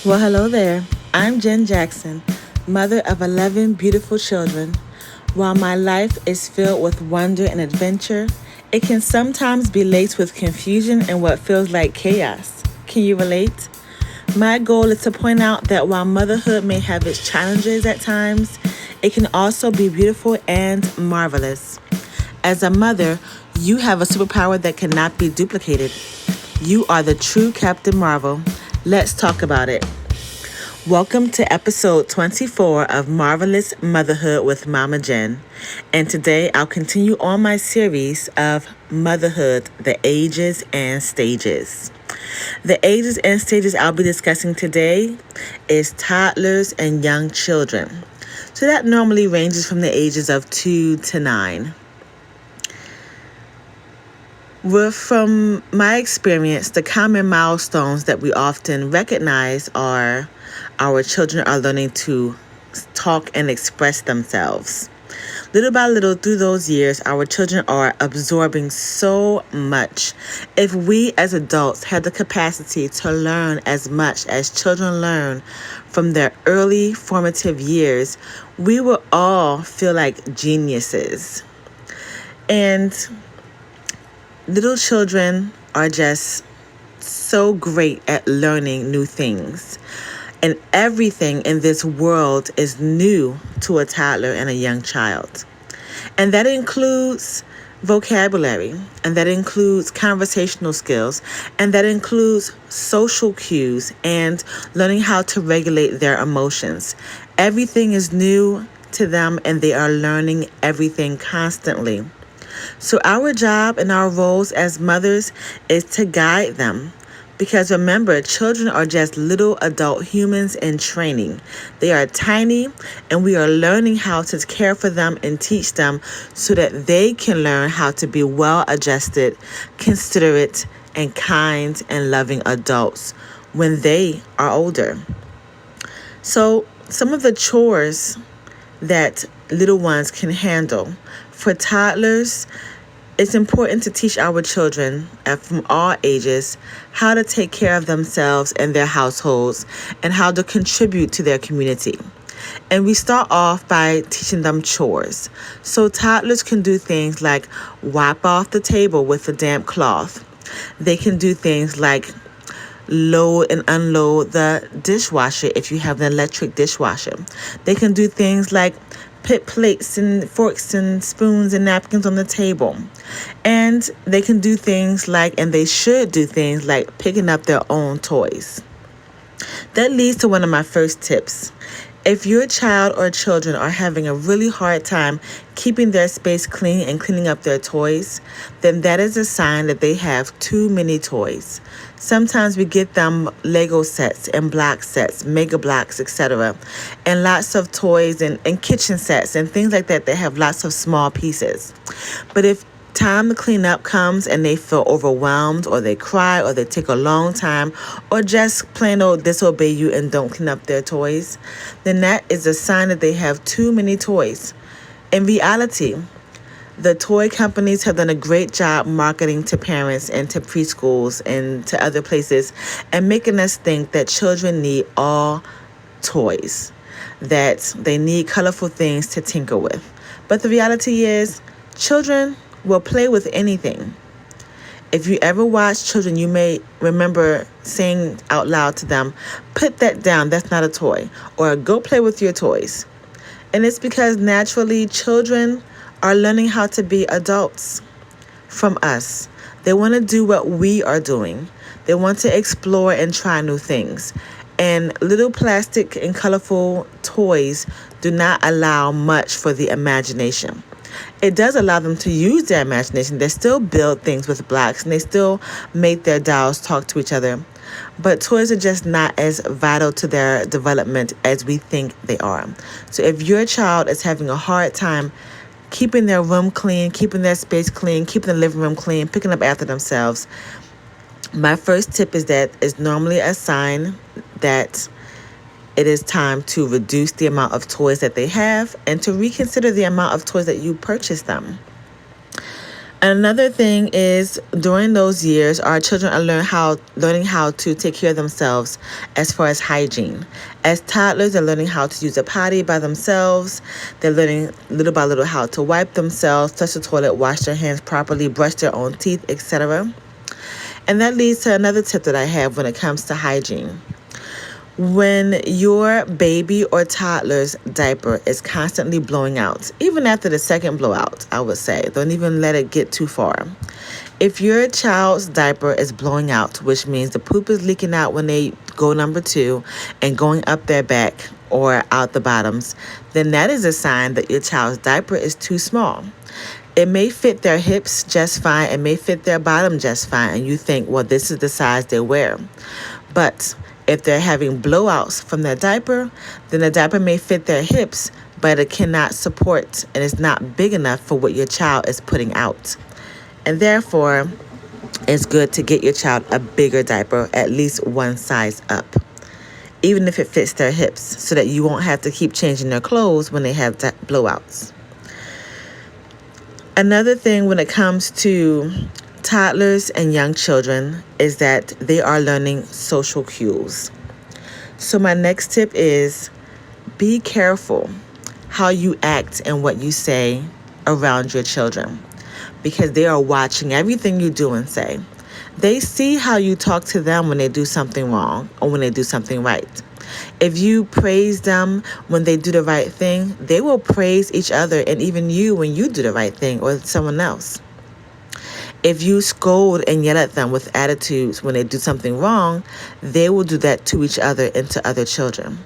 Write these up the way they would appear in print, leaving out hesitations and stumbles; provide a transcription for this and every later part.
Well, hello there. I'm Jen Jackson, mother of 11 beautiful children. While my life is filled with wonder and adventure, it can sometimes be laced with confusion and what feels like chaos. Can you relate? My goal is to point out that while motherhood may have its challenges at times, it can also be beautiful and marvelous. As a mother, you have a superpower that cannot be duplicated. You are the true Captain Marvel. Let's talk about it. Welcome to episode 24 of Marvelous Motherhood with Mama Jen. And today I'll continue on my series of Motherhood, the Ages and Stages. The ages and stages I'll be discussing today is toddlers and young children. So that normally ranges from the ages of 2 to 9. Well, from my experience, the common milestones that we often recognize are our children are learning to talk and express themselves. Little by little through those years, our children are absorbing so much. If we as adults had the capacity to learn as much as children learn from their early formative years, we would all feel like geniuses. And little children are just so great at learning new things. And everything in this world is new to a toddler and a young child. And that includes vocabulary, and that includes conversational skills, and that includes social cues and learning how to regulate their emotions. Everything is new to them, and they are learning everything constantly. So our job and our roles as mothers is to guide them. Because remember, children are just little adult humans in training. They are tiny, and we are learning how to care for them and teach them so that they can learn how to be well-adjusted, considerate, and kind and loving adults when they are older. So some of the chores that little ones can handle. For toddlers, it's important to teach our children from all ages how to take care of themselves and their households and how to contribute to their community. And we start off by teaching them chores. So toddlers can do things like wipe off the table with a damp cloth. They can do things like load and unload the dishwasher if you have an electric dishwasher. They can do things like put plates and forks and spoons and napkins on the table. And they can do things like, and they should do things like picking up their own toys. That leads to one of my first tips. If your child or children are having a really hard time keeping their space clean and cleaning up their toys, then that is a sign that they have too many toys. Sometimes we get them Lego sets and block sets, mega blocks, etc. And lots of toys and kitchen sets and things like that have lots of small pieces. But if time to clean up comes and they feel overwhelmed or they cry or they take a long time or just plain old disobey you and don't clean up their toys, then that is a sign that they have too many toys. In reality, the toy companies have done a great job marketing to parents and to preschools and to other places and making us think that children need all toys, that they need colorful things to tinker with. But the reality is, children will play with anything. If you ever watch children, you may remember saying out loud to them, "Put that down, that's not a toy," or "Go play with your toys." And it's because naturally children are learning how to be adults from us. They want to do what we are doing. They want to explore and try new things. And little plastic and colorful toys do not allow much for the imagination. It does allow them to use their imagination. They still build things with blocks and they still make their dolls talk to each other. But toys are just not as vital to their development as we think they are. So if your child is having a hard time keeping their room clean, keeping their space clean, keeping the living room clean, picking up after themselves, my first tip is normally a sign that it is time to reduce the amount of toys that they have and to reconsider the amount of toys that you purchase them. Another thing is during those years, our children are learning how to take care of themselves as far as hygiene. As toddlers, they're learning how to use a potty by themselves. They're learning little by little how to wipe themselves, touch the toilet, wash their hands properly, brush their own teeth, etc. And that leads to another tip that I have when it comes to hygiene. When your baby or toddler's diaper is constantly blowing out, even after the second blowout, I would say, don't even let it get too far. If your child's diaper is blowing out, which means the poop is leaking out when they go number 2 and going up their back or out the bottoms, then that is a sign that your child's diaper is too small. It may fit their hips just fine. It may fit their bottom just fine. And you think, well, this is the size they wear. But if they're having blowouts from their diaper, then the diaper may fit their hips, but it cannot support and it's not big enough for what your child is putting out. And therefore, it's good to get your child a bigger diaper, at least one size up, even if it fits their hips, so that you won't have to keep changing their clothes when they have blowouts. Another thing when it comes to toddlers and young children is that they are learning social cues. So my next tip is be careful how you act and what you say around your children, because they are watching everything you do and say. They see how you talk to them when they do something wrong or when they do something right. If you praise them when they do the right thing, they will praise each other and even you when you do the right thing or someone else. If you scold and yell at them with attitudes when they do something wrong, they will do that to each other and to other children.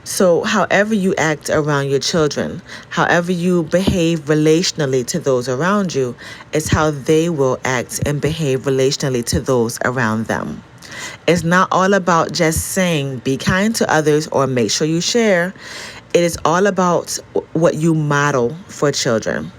So however you act around your children, however you behave relationally to those around you, is how they will act and behave relationally to those around them. It's not all about just saying be kind to others or make sure you share. It is all about what you model for children.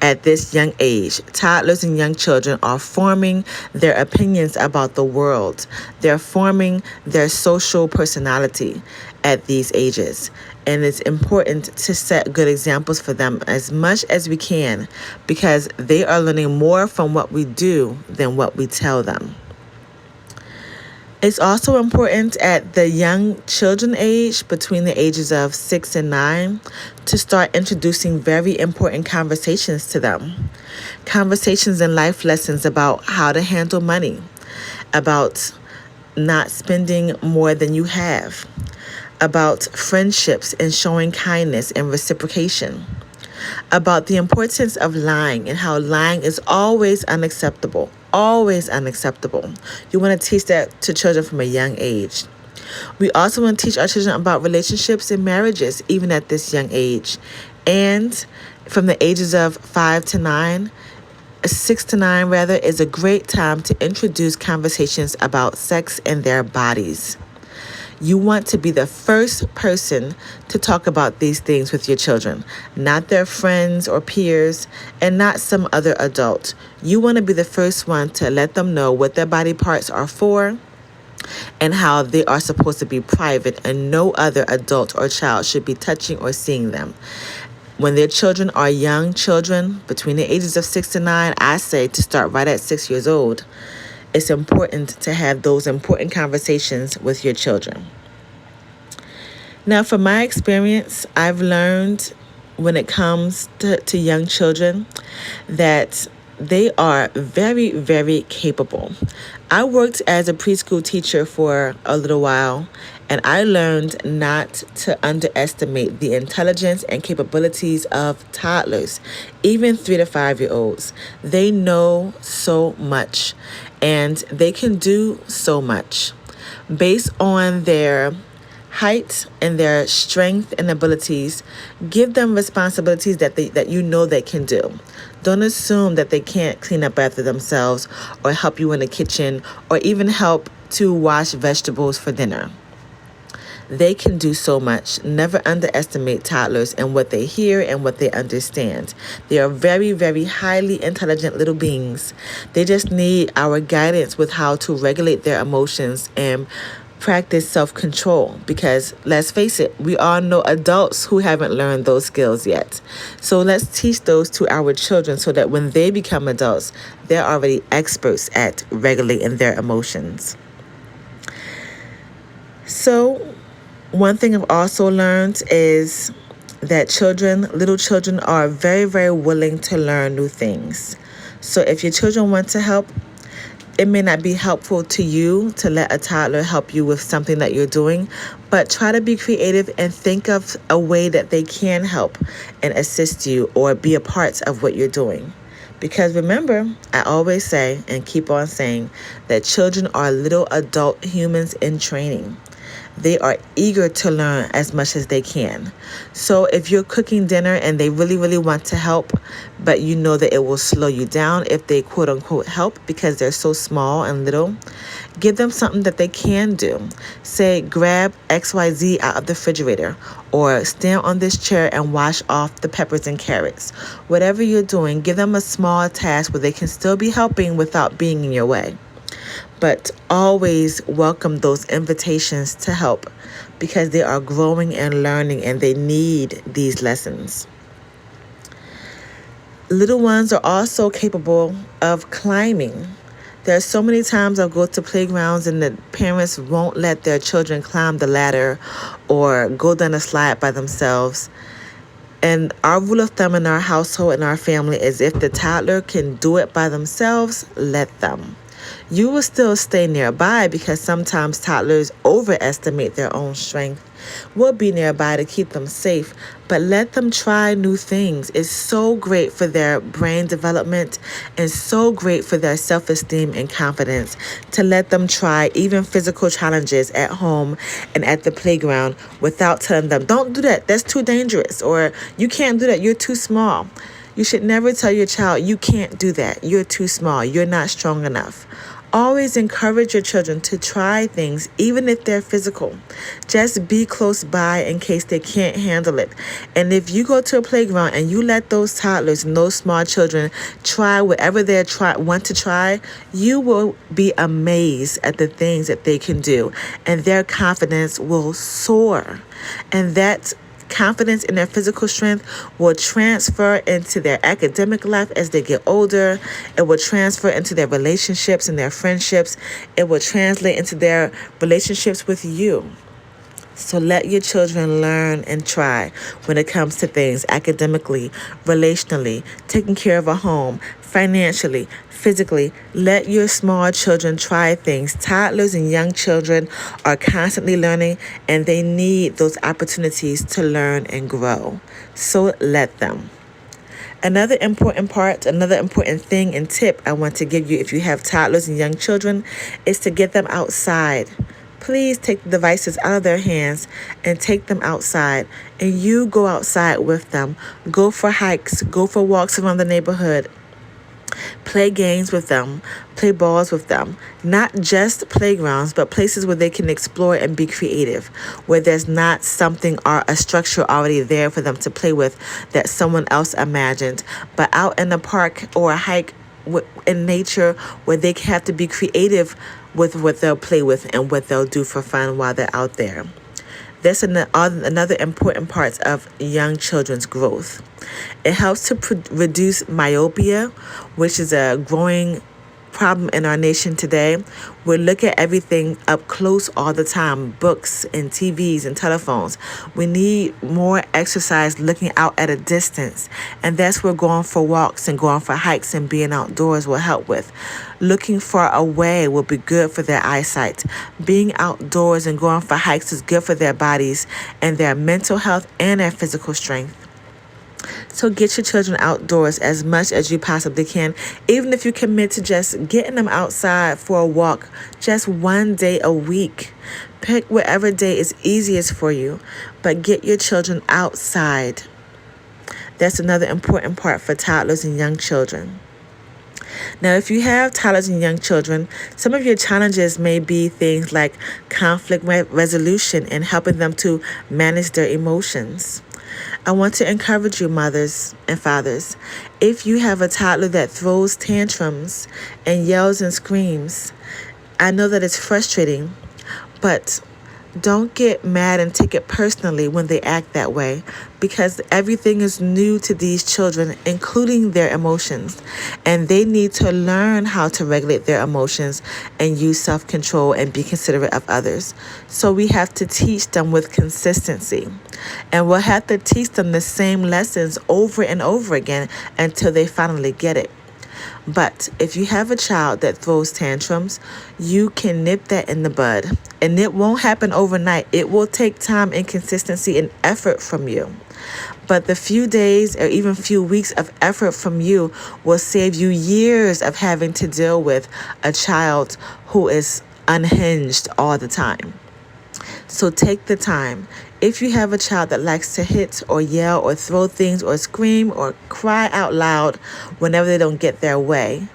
At this young age, toddlers and young children are forming their opinions about the world. They're forming their social personality at these ages. And it's important to set good examples for them as much as we can, because they are learning more from what we do than what we tell them. It's also important at the young children age, between the ages of 6 and 9, to start introducing very important conversations to them. Conversations and life lessons about how to handle money, about not spending more than you have, about friendships and showing kindness and reciprocation, about the importance of lying and how lying is always unacceptable. Always unacceptable. You want to teach that to children from a young age. We also want to teach our children about relationships and marriages, even at this young age. And from the ages of 5 to 9, 6 to 9 rather, is a great time to introduce conversations about sex and their bodies. You want to be the first person to talk about these things with your children, not their friends or peers, and not some other adult. You want to be the first one to let them know what their body parts are for and how they are supposed to be private, and no other adult or child should be touching or seeing them. When their children are young children, between the ages of 6 to 9, I say to start right at 6 years old. It's important to have those important conversations with your children. Now, from my experience, I've learned when it comes to young children that they are very, very capable. I worked as a preschool teacher for a little while, and I learned not to underestimate the intelligence and capabilities of toddlers, even 3 to 5-year-olds. They know so much, and they can do so much based on their height and their strength and abilities. Give them responsibilities that you know they can do. Don't assume that they can't clean up after themselves or help you in the kitchen or even help to wash vegetables for dinner. They can do so much. Never underestimate toddlers and what they hear and what they understand. They are very, very highly intelligent little beings. They just need our guidance with how to regulate their emotions and practice self-control, because let's face it, we all know adults who haven't learned those skills yet. So let's teach those to our children so that when they become adults, they're already experts at regulating their emotions. So one thing I've also learned is that little children are very, very willing to learn new things. So if your children want to help, it may not be helpful to you to let a toddler help you with something that you're doing, but try to be creative and think of a way that they can help and assist you or be a part of what you're doing. Because remember, I always say and keep on saying that children are little adult humans in training. They are eager to learn as much as they can. So if you're cooking dinner and they really, really want to help, but you know that it will slow you down if they quote unquote help because they're so small and little, give them something that they can do. Say, grab XYZ out of the refrigerator, or stand on this chair and wash off the peppers and carrots. Whatever you're doing, give them a small task where they can still be helping without being in your way. But always welcome those invitations to help, because they are growing and learning and they need these lessons. Little ones are also capable of climbing. There are so many times I'll go to playgrounds and the parents won't let their children climb the ladder or go down a slide by themselves. And our rule of thumb in our household and our family is if the toddler can do it by themselves, let them. You will still stay nearby because sometimes toddlers overestimate their own strength. We'll be nearby to keep them safe, but let them try new things. It's so great for their brain development and so great for their self-esteem and confidence to let them try even physical challenges at home and at the playground without telling them, don't do that, that's too dangerous, or you can't do that, you're too small. You should never tell your child, you can't do that, you're too small, you're not strong enough. Always encourage your children to try things, even if they're physical. Just be close by in case they can't handle it. And if you go to a playground and you let those toddlers and those small children try whatever they want to try, you will be amazed at the things that they can do. And their confidence will soar. And that confidence in their physical strength will transfer into their academic life as they get older. It will transfer into their relationships and their friendships. It will translate into their relationships with you. So let your children learn and try when it comes to things academically, relationally, taking care of a home, financially, physically. Let your small children try things. Toddlers and young children are constantly learning and they need those opportunities to learn and grow. So let them. Another important thing and tip I want to give you if you have toddlers and young children is to get them outside. Please take the devices out of their hands and take them outside. And you go outside with them. Go for hikes. Go for walks around the neighborhood. Play games with them. Play balls with them. Not just playgrounds, but places where they can explore and be creative. Where there's not something or a structure already there for them to play with that someone else imagined. But out in the park or a hike in nature where they have to be creative with what they'll play with and what they'll do for fun while they're out there. That's another important part of young children's growth. It helps to reduce myopia, which is a growing problem in our nation today. We look at everything up close all the time, books and TVs and telephones. We need more exercise looking out at a distance, and that's where going for walks and going for hikes and being outdoors will help with. Looking far away will be good for their eyesight. Being outdoors and going for hikes is good for their bodies and their mental health and their physical strength. So get your children outdoors as much as you possibly can, even if you commit to just getting them outside for a walk just one day a week. Pick whatever day is easiest for you, but get your children outside. That's another important part for toddlers and young children. Now, if you have toddlers and young children, some of your challenges may be things like conflict resolution and helping them to manage their emotions. I want to encourage you, mothers and fathers, if you have a toddler that throws tantrums and yells and screams, I know that it's frustrating, But don't get mad and take it personally when they act that way, because everything is new to these children, including their emotions. And they need to learn how to regulate their emotions and use self-control and be considerate of others. So we have to teach them with consistency. And we'll have to teach them the same lessons over and over again until they finally get it. But if you have a child that throws tantrums, you can nip that in the bud. And it won't happen overnight. It will take time and consistency and effort from you. But the few days or even few weeks of effort from you will save you years of having to deal with a child who is unhinged all the time. So take the time. If you have a child that likes to hit or yell or throw things or scream or cry out loud whenever they don't get their way,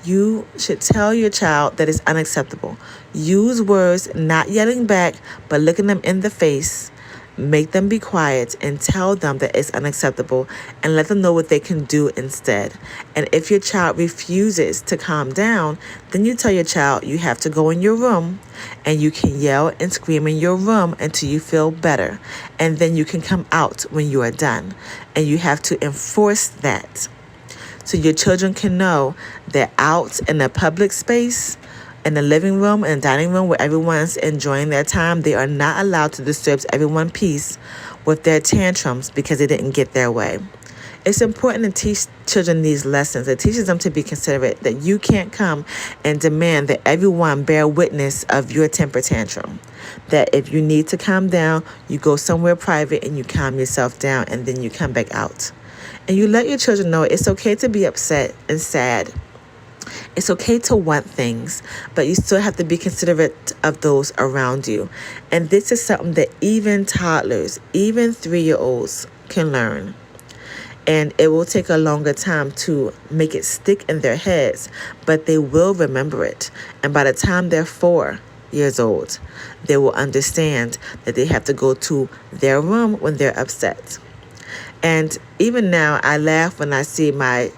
you should tell your child that it's unacceptable. Use words, not yelling back, but looking them in the face. Make them be quiet and tell them that it's unacceptable and let them know what they can do instead. And if your child refuses to calm down, then you tell your child you have to go in your room and you can yell and scream in your room until you feel better. And then you can come out when you are done. And you have to enforce that. So your children can know that out in a public space, in the living room and dining room where everyone's enjoying their time, they are not allowed to disturb everyone's peace with their tantrums because they didn't get their way. It's important to teach children these lessons. It teaches them to be considerate, that you can't come and demand that everyone bear witness of your temper tantrum. That if you need to calm down, you go somewhere private and you calm yourself down and then you come back out. And you let your children know it's okay to be upset and sad. It's okay to want things, but you still have to be considerate of those around you. And this is something that even toddlers, even 3-year-olds can learn. And it will take a longer time to make it stick in their heads, but they will remember it. And by the time they're 4 years old, they will understand that they have to go to their room when they're upset. And even now, I laugh when I see my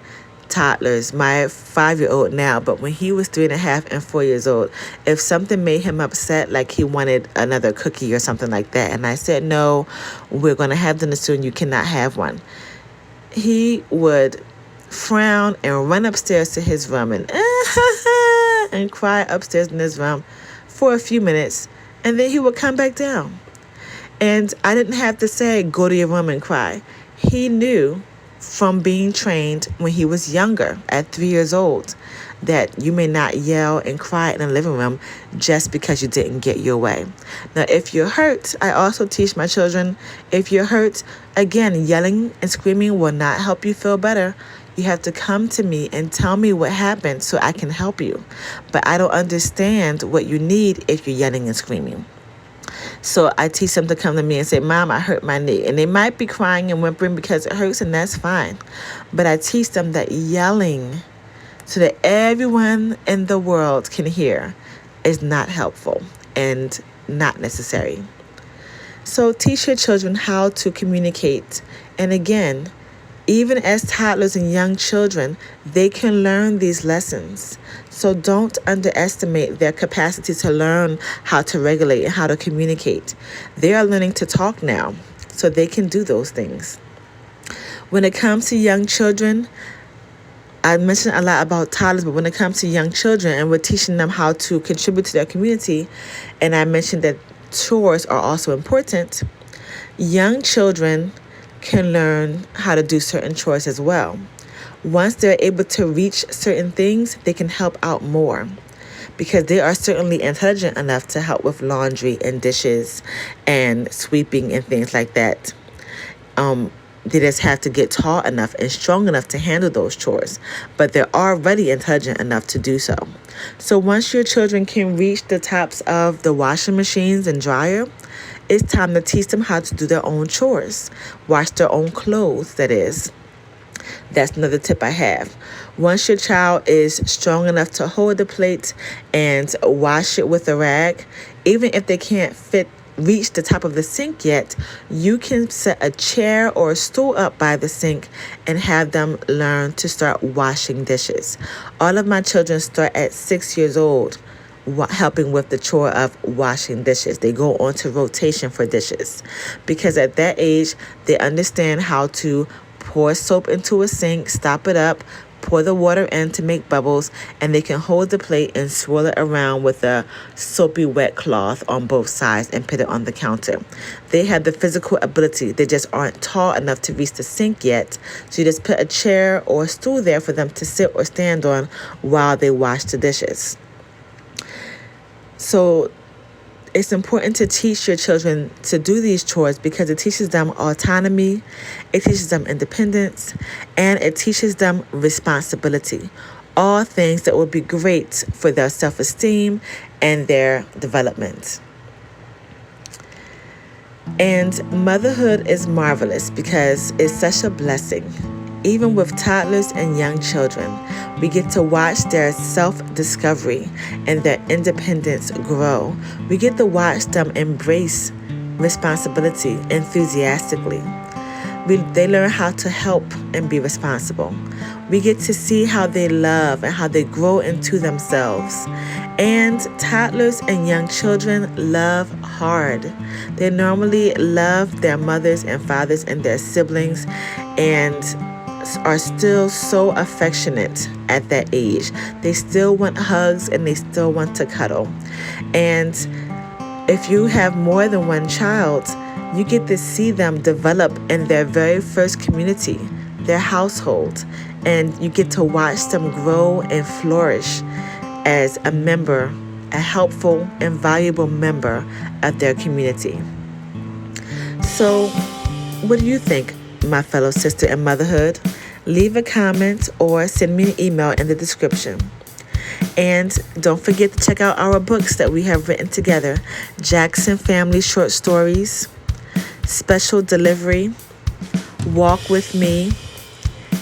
toddlers, my 5-year-old now, but when he was 3.5 and 4 years old, if something made him upset, like he wanted another cookie or something like that, and I said, no, we're going to have dinner soon, you cannot have one, he would frown and run upstairs to his room and cry upstairs in his room for a few minutes, and then he would come back down. And I didn't have to say, go to your room and cry. He knew from being trained when he was younger, at 3 years old, that you may not yell and cry in the living room just because you didn't get your way. Now, if you're hurt, I also teach my children, if you're hurt, again, yelling and screaming will not help you feel better. You have to come to me and tell me what happened so I can help you. But I don't understand what you need if you're yelling and screaming. So I teach them to come to me and say, Mom, I hurt my knee. And they might be crying and whimpering because it hurts, and that's fine. But I teach them that yelling so that everyone in the world can hear is not helpful and not necessary. So teach your children how to communicate. And again, even as toddlers and young children, they can learn these lessons. So don't underestimate their capacity to learn how to regulate and how to communicate. They are learning to talk now, so they can do those things. When it comes to young children, I mentioned a lot about toddlers, but when it comes to young children and we're teaching them how to contribute to their community, and I mentioned that chores are also important, young children can learn how to do certain chores as well. Once they're able to reach certain things, they can help out more because they are certainly intelligent enough to help with laundry and dishes and sweeping and things like that. They just have to get tall enough and strong enough to handle those chores, but they're already intelligent enough to do so. So once your children can reach the tops of the washing machines and dryer, it's time to teach them how to do their own chores, wash their own clothes, that is. That's another tip I have. Once your child is strong enough to hold the plate and wash it with a rag, even if they can't reach the top of the sink yet, you can set a chair or a stool up by the sink and have them learn to start washing dishes. All of my children start at 6 years old helping with the chore of washing dishes. They go on to rotation for dishes because at that age, they understand how to pour soap into a sink, stop it up, pour the water in to make bubbles, and they can hold the plate and swirl it around with a soapy wet cloth on both sides and put it on the counter. They have the physical ability. They just aren't tall enough to reach the sink yet. So you just put a chair or a stool there for them to sit or stand on while they wash the dishes. So it's important to teach your children to do these chores because it teaches them autonomy, it teaches them independence, and it teaches them responsibility. All things that will be great for their self-esteem and their development. And motherhood is marvelous because it's such a blessing. Even with toddlers and young children, we get to watch their self-discovery and their independence grow. We get to watch them embrace responsibility enthusiastically. They learn how to help and be responsible. We get to see how they love and how they grow into themselves. And toddlers and young children love hard. They normally love their mothers and fathers and their siblings and are still so affectionate at that age. They still want hugs and they still want to cuddle. And if you have more than one child, you get to see them develop in their very first community, their household, and you get to watch them grow and flourish as a member, a helpful and valuable member of their community. So, what do you think, my fellow sister in motherhood? Leave a comment or send me an email in the description. And don't forget to check out our books that we have written together. Jackson Family Short Stories, Special Delivery, Walk With Me,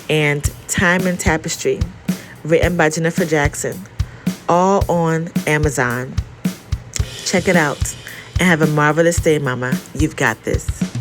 and Time and Tapestry, written by Jennifer Jackson, all on Amazon. Check it out and have a marvelous day, Mama. You've got this.